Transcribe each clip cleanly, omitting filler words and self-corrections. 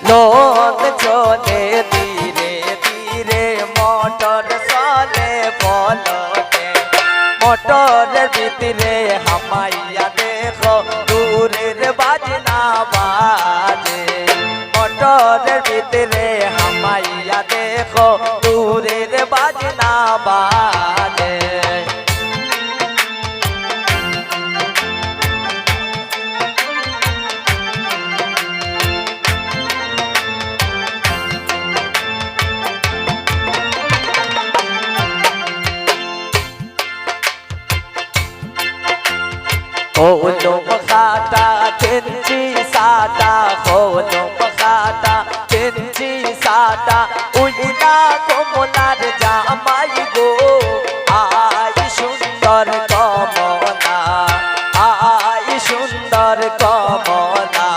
লোক চলে ধীরে ধীরে মোটর চলে পলকে মোটরের ভিতরে হামাইয়া দেখো দূরের বাজনা বাজে মোটরের ভিতরে হামাইয়া দেখো দূরের বাজনা বাজে Kolom khata chenchi sada kolom khata chenchi sada uina komonar jamai go ai sundar kamona ai sundar kamona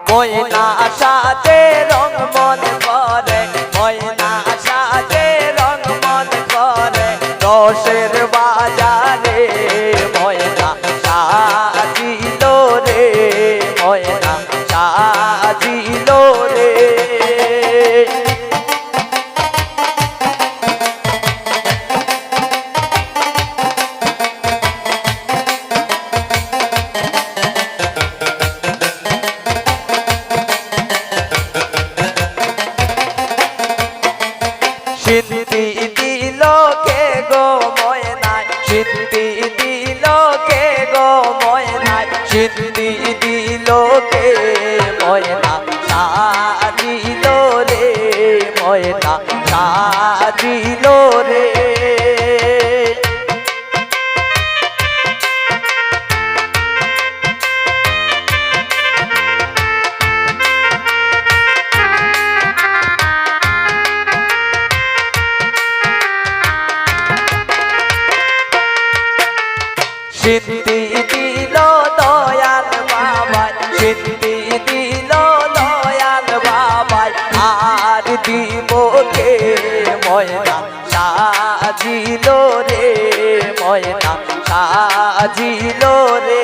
ময়না সাজে রং মন করে ময়না সাজে রং মন করে রসের বাজারে ময়না সাজিল রে ময়না সাজিল রে সিদ্ধি দিল কে গো ময়নায় সিদ্ধি দিল কে গো ময়নায় সিদ্ধি দিল কে ময়না সাজিল রে ময়না সাজিল রে সিদ্ধি দিল দয়াল বাবাই সিদ্ধি দিল দয়াল বাবাই আর দিব কে ময়না সাজিল রে ময়না সাজিল রে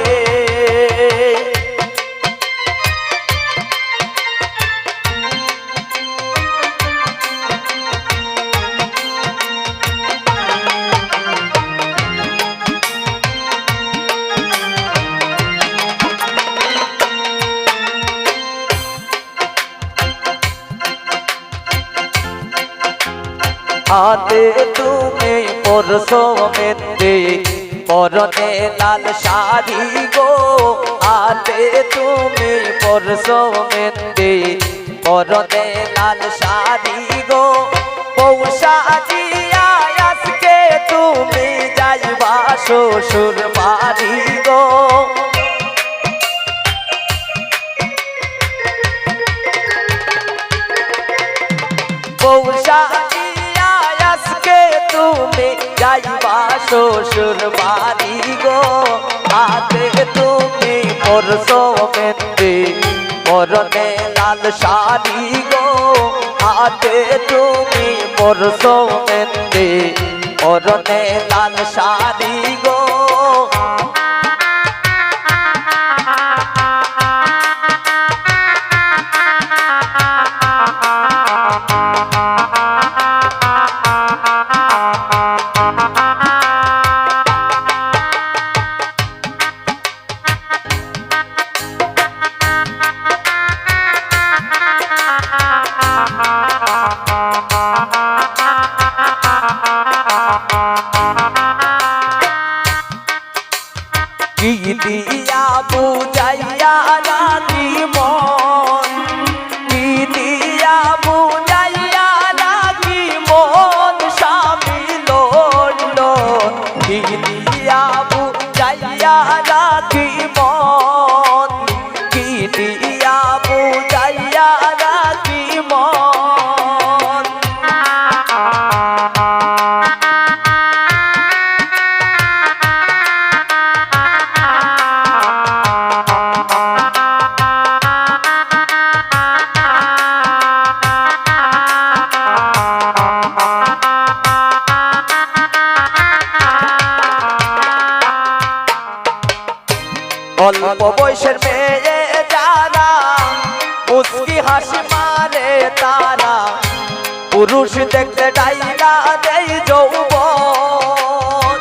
হাতে তুমি পরশো মেন্দে পরনে লাল শাড়ি গো হাতে তুমি পরশো মেন্দে পরনে লাল শাড়ি গো পৌষা জিয়া আজকে তুমি যাইবা শ্বশুর বাড়ি গো পৌষা তুমি যাইবা শ্বশুর বাড়ি গো হাতে তুমি পরশো মেন্দে পরনে লাল শাড়ি গো হাতে তুমি পরশো মেন্দে পরনে লাল শাড়ি গো কি দিয়া বুঝাইয়া রাখি মন কি দিয়া বুঝাইয়া রাখি মন স্বামী লড়ল কি দিয়া বুঝাইয়া রাখি মন কি দিয়া বুঝাইয়া রাখি মন অল্প বয়সের মেয়ে যারা মুস্কি হাসি মারে তারা পুরুষ দেখতে ডাইলা দেয় যৌবন।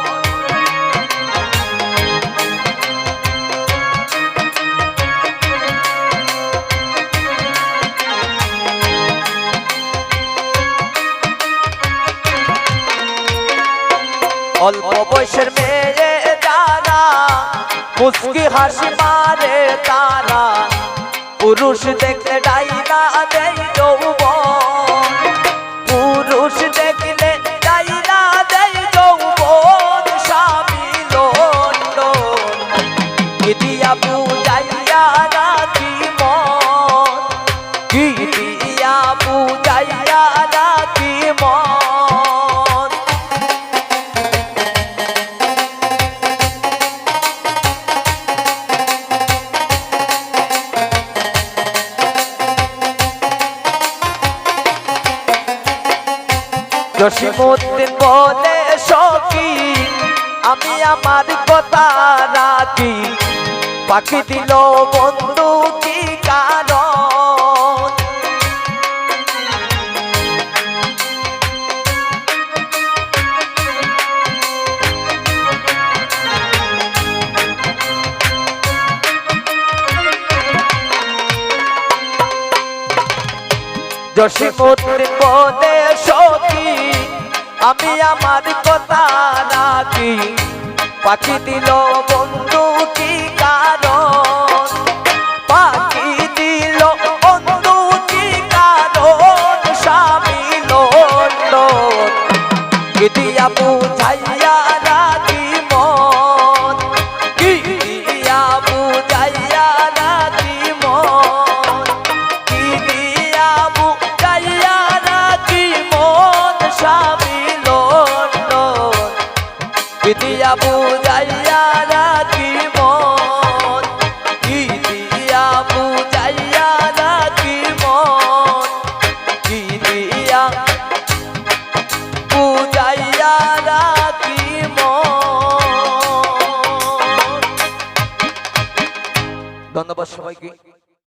অল্প বয়সের মেয়ে যারা মুস্কি হাসি মারে তারা পুরুষ দেখলে ডাইলা দেয় যৌবন। পুরুষ দেখলে ডাইলা দেয় যৌবন। স্বামী লন্ডন কি দিয়া বুঝাইয়া রাখি মন, কি দিয়া বুঝাইয়া রাখি মন। জসিমউদ্দিন বলে সখী আমি আমার কথা রাখি, পাখি দিল বন্ধু কি কারণ। জসিমউদ্দিন বলে সখী আমি আমার কথা রাখি, পাখি দিল বন্ধু কি কারণ। পাখি দিল বন্ধু কি কারণ। স্বামী লন্ডন কি দিয়া বুঝাইয়া রাখি মন, কি দিয়া বুঝাইয়া রাখি মন, কি দিয়া বুঝাইয়া রাখি মন। স্বামী কি দিয়া বুঝাইয়া রাখি মন, কি দিয়া বুঝাইয়া রাখি মন, কি দিয়া বুঝাইয়া রাখি মন। ধন্যবাদ সবাইকে।